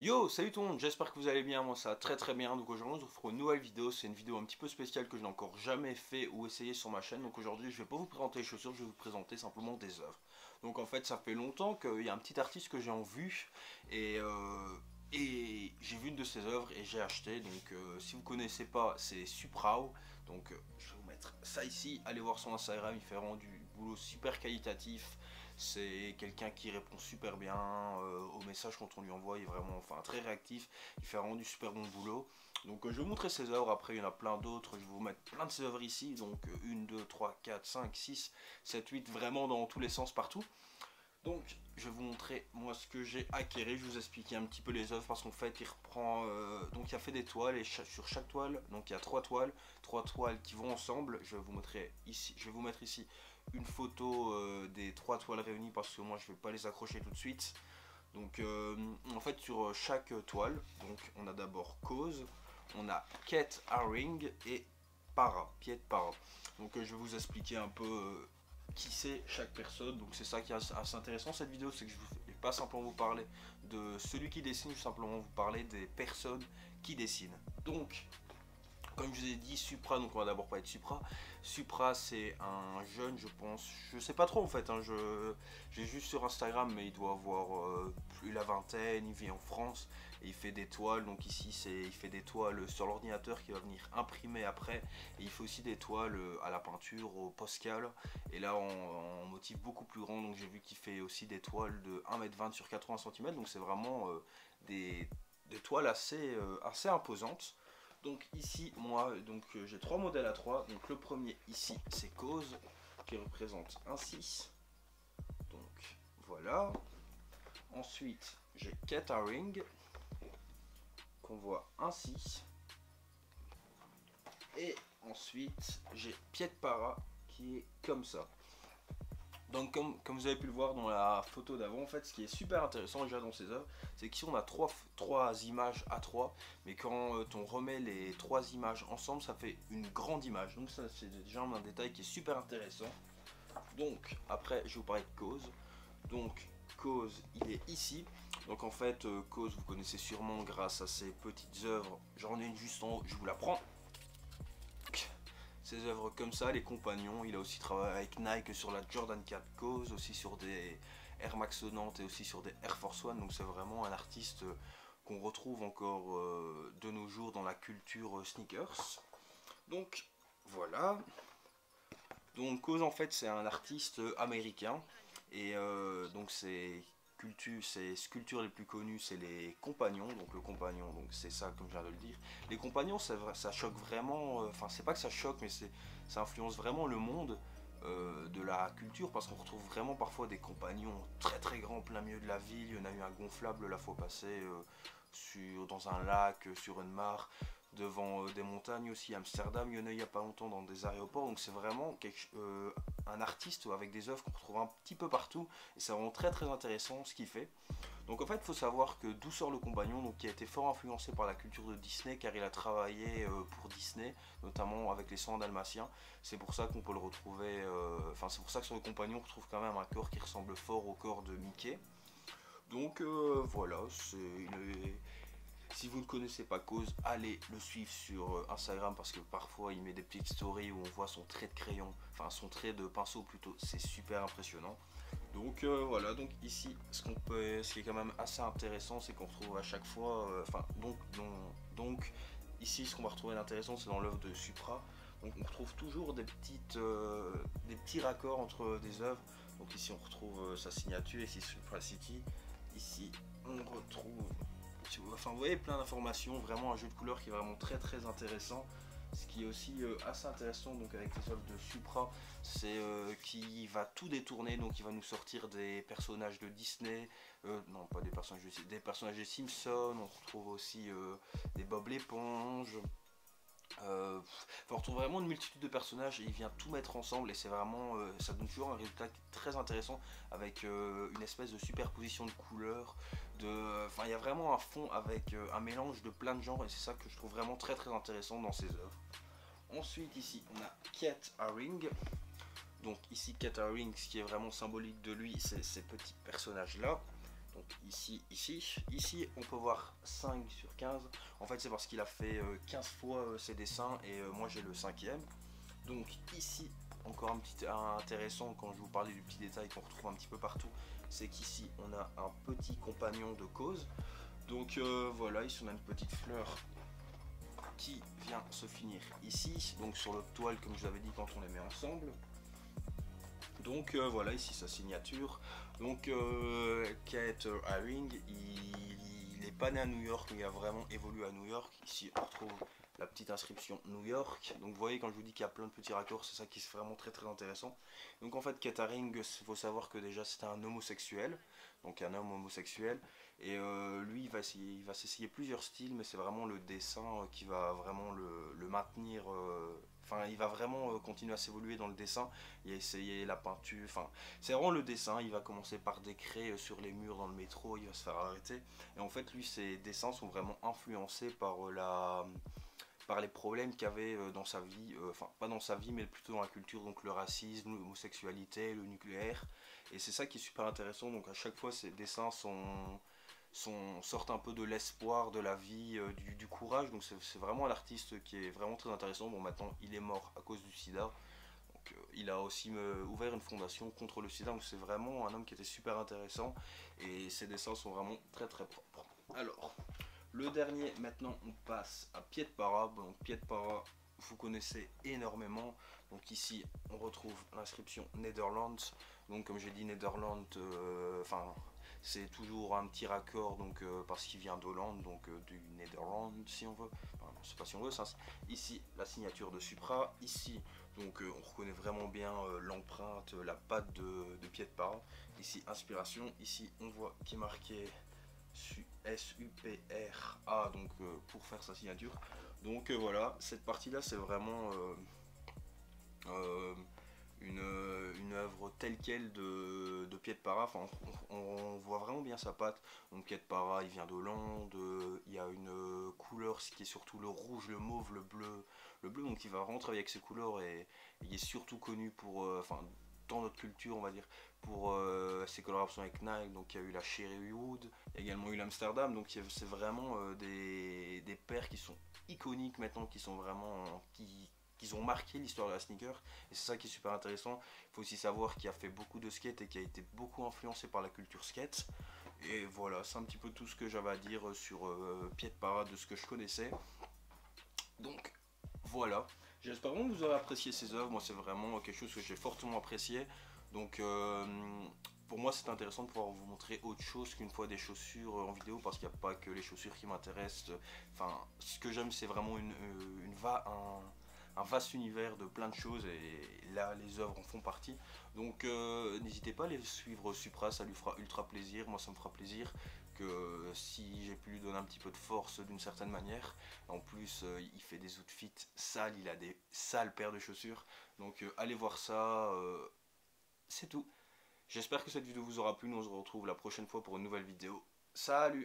Yo, salut tout le monde, j'espère que vous allez bien, moi ça va très très bien. Donc aujourd'hui on se retrouve pour une nouvelle vidéo, c'est une vidéo un petit peu spéciale que je n'ai encore jamais fait ou essayé sur ma chaîne. Donc aujourd'hui je vais pas vous présenter les chaussures, je vais vous présenter simplement des œuvres. Donc en fait ça fait longtemps qu'il y a un petit artiste que j'ai en vue et j'ai vu une de ses œuvres et j'ai acheté. Donc si vous connaissez pas, c'est Suprao. Donc je vais vous mettre ça ici, allez voir son Instagram, il fait vraiment du boulot super qualitatif. C'est quelqu'un qui répond super bien aux messages quand on lui envoie, il est vraiment très réactif, il fait vraiment du super bon boulot. Donc je vais vous montrer ses œuvres, après il y en a plein d'autres, je vais vous mettre plein de ses œuvres ici, donc 1, 2, 3, 4, 5, 6, 7, 8, vraiment dans tous les sens partout. Donc je vais vous montrer moi ce que j'ai acquéré, je vais vous expliquer un petit peu les œuvres parce qu'en fait il reprend, donc il a fait des toiles et sur chaque toile, donc il y a trois toiles qui vont ensemble. Je vais vous montrer ici, je vais vous mettre ici une photo des trois toiles réunies parce que moi je vais pas les accrocher tout de suite. Donc en fait sur chaque toile, donc on a d'abord Cause, on a Kate Haring et Piet Para. Donc je vais vous expliquer un peu qui c'est chaque personne. Donc c'est ça qui est assez intéressant cette vidéo, c'est que je ne vais pas simplement vous parler de celui qui dessine, je vais simplement vous parler des personnes qui dessinent. Donc comme je vous ai dit, Supra, donc on va d'abord parler de Supra. Supra, c'est un jeune, je pense, je sais pas trop en fait, hein, j'ai juste sur Instagram, mais il doit avoir plus la vingtaine, il vit en France et il fait des toiles. Donc ici, il fait des toiles sur l'ordinateur qui va venir imprimer après. Et il fait aussi des toiles à la peinture, au Poscal. Et là, en motif beaucoup plus grand, donc j'ai vu qu'il fait aussi des toiles de 1,20 m sur 80 cm. Donc c'est vraiment des toiles assez imposantes. Donc ici, moi, j'ai trois modèles à 3. Donc le premier ici, c'est Cause, qui représente un 6. Donc voilà. Ensuite, j'ai Kate Haring, qu'on voit un 6. Et ensuite, j'ai Piet Para, qui est comme ça. Donc comme vous avez pu le voir dans la photo d'avant, en fait ce qui est super intéressant déjà dans ces œuvres, c'est qu'ici on a trois images à 3, mais quand on remet les trois images ensemble, ça fait une grande image. Donc ça c'est déjà un détail qui est super intéressant. Donc après je vais vous parler de Cause. Donc Cause il est ici. Donc en fait Cause vous connaissez sûrement grâce à ses petites œuvres. J'en ai une juste en haut, je vous la prends. Ses œuvres comme ça, les compagnons, il a aussi travaillé avec Nike sur la Jordan 4 Cause, aussi sur des Air Max 90 et aussi sur des Air Force One. Donc c'est vraiment un artiste qu'on retrouve encore de nos jours dans la culture sneakers. Donc voilà. Donc Cause en fait c'est un artiste américain et donc ses sculptures les plus connues c'est les compagnons. Donc le compagnon, donc c'est ça comme je viens de le dire. Les compagnons ça choque vraiment, enfin c'est pas que ça choque mais ça influence vraiment le monde de la culture parce qu'on retrouve vraiment parfois des compagnons très très grands plein milieu de la ville. Il y en a eu un gonflable la fois passée dans un lac, sur une mare, devant des montagnes aussi, Amsterdam, il y en a il n'y a pas longtemps dans des aéroports. Donc c'est vraiment un artiste avec des œuvres qu'on retrouve un petit peu partout et c'est vraiment très très intéressant ce qu'il fait. Donc en fait il faut savoir que d'où sort le compagnon, donc qui a été fort influencé par la culture de Disney car il a travaillé pour Disney, notamment avec les 100 dalmatiens. C'est pour ça qu'on peut le retrouver, c'est pour ça que sur le compagnon on retrouve quand même un corps qui ressemble fort au corps de Mickey. Donc voilà, si vous ne connaissez pas Cause, allez le suivre sur Instagram parce que parfois il met des petites stories où on voit son trait de crayon, enfin son trait de pinceau plutôt, c'est super impressionnant. Donc voilà, donc ici ce qui est quand même assez intéressant, c'est qu'on retrouve à chaque fois, donc ici ce qu'on va retrouver d'intéressant c'est dans l'œuvre de Supra. Donc on retrouve toujours des petits raccords entre des œuvres. Donc ici on retrouve sa signature, ici Supra City, ici on retrouve, vous voyez plein d'informations, vraiment un jeu de couleurs qui est vraiment très très intéressant. Ce qui est aussi assez intéressant donc avec les œuvres de Supra, c'est qu'il va tout détourner, donc il va nous sortir des personnages de Disney, non pas des personnages de Disney, des personnages des Simpsons, on retrouve aussi des Bob l'éponge. On retrouve vraiment une multitude de personnages et il vient tout mettre ensemble et c'est vraiment, ça donne toujours un résultat très intéressant avec une espèce de superposition de couleurs, il y a vraiment un fond avec un mélange de plein de genres et c'est ça que je trouve vraiment très très intéressant dans ces œuvres. Ensuite ici on a Kate Haring. Donc ici Kate Haring, ce qui est vraiment symbolique de lui c'est ces petits personnages là Donc ici on peut voir 5 sur 15. En fait c'est parce qu'il a fait 15 fois ses dessins et moi j'ai le cinquième. Donc ici, encore un petit intéressant quand je vous parlais du petit détail qu'on retrouve un petit peu partout, c'est qu'ici on a un petit compagnon de cause. Donc voilà, ici on a une petite fleur qui vient se finir ici, donc sur le toile comme je vous avais dit quand on les met ensemble. Donc voilà, ici sa signature. Donc Keith Haring, il n'est pas né à New York, mais il a vraiment évolué à New York. Ici on retrouve la petite inscription New York. Donc vous voyez quand je vous dis qu'il y a plein de petits raccords, c'est ça qui est vraiment très très intéressant. Donc en fait Keith Haring, il faut savoir que déjà c'était un homosexuel, donc un homme homosexuel. Et lui il va s'essayer plusieurs styles, mais c'est vraiment le dessin qui va vraiment le maintenir. Enfin, il va vraiment continuer à s'évoluer dans le dessin. Il a essayé la peinture. Enfin, c'est vraiment le dessin. Il va commencer par des craies sur les murs dans le métro. Il va se faire arrêter. Et en fait, lui, ses dessins sont vraiment influencés par les problèmes qu'il y avait dans sa vie, enfin pas dans sa vie mais plutôt dans la culture, donc le racisme, l'homosexualité, le nucléaire, et c'est ça qui est super intéressant. Donc à chaque fois ces dessins sortent un peu de l'espoir, de la vie, du courage, donc c'est vraiment un artiste qui est vraiment très intéressant. Bon, maintenant il est mort à cause du sida, donc il a aussi ouvert une fondation contre le sida, donc c'est vraiment un homme qui était super intéressant et ses dessins sont vraiment très très propres. Alors le dernier, maintenant on passe à Piet Para. Donc Piet Para, vous connaissez énormément. Donc ici on retrouve l'inscription Netherlands. Donc comme j'ai dit Netherlands, enfin c'est toujours un petit raccord, donc parce qu'il vient d'Hollande, donc du Netherlands si on veut. Enfin, non, c'est pas si on veut ça. Ici la signature de Supra. Ici donc on reconnaît vraiment bien l'empreinte, la patte de Piet Para. Ici inspiration. Ici on voit qui est marqué SUPRA, donc pour faire sa signature. Donc voilà, cette partie là c'est vraiment euh, une œuvre telle quelle de Piet Para. Enfin, on voit vraiment bien sa patte. Donc Piet Para il vient d'Hollande, il y a une couleur qui est surtout le rouge, le mauve, le bleu, donc il va rentrer avec ces couleurs et il est surtout connu pour, enfin dans notre culture on va dire, pour ses collaborations avec Nike. Donc il y a eu la Cherrywood, il y a également eu l'Amsterdam, donc c'est vraiment des paires qui sont iconiques maintenant, qui sont vraiment qui ont marqué l'histoire de la sneaker, et c'est ça qui est super intéressant. Il faut aussi savoir qu'il a fait beaucoup de skate et qui a été beaucoup influencé par la culture skate. Et voilà, c'est un petit peu tout ce que j'avais à dire sur Piet Para, de ce que je connaissais. Donc voilà, j'espère vraiment que vous aurez apprécié ces œuvres. Moi c'est vraiment quelque chose que j'ai fortement apprécié. Donc pour moi c'est intéressant de pouvoir vous montrer autre chose qu'une fois des chaussures en vidéo, parce qu'il n'y a pas que les chaussures qui m'intéressent. Enfin, ce que j'aime c'est vraiment un vaste univers de plein de choses, et là les œuvres en font partie. Donc n'hésitez pas à les suivre Supra, ça lui fera ultra plaisir. Moi ça me fera plaisir que si j'ai pu lui donner un petit peu de force d'une certaine manière. En plus il fait des outfits sales, il a des sales paires de chaussures. Donc allez voir ça, c'est tout. J'espère que cette vidéo vous aura plu. Nous on se retrouve la prochaine fois pour une nouvelle vidéo. Salut!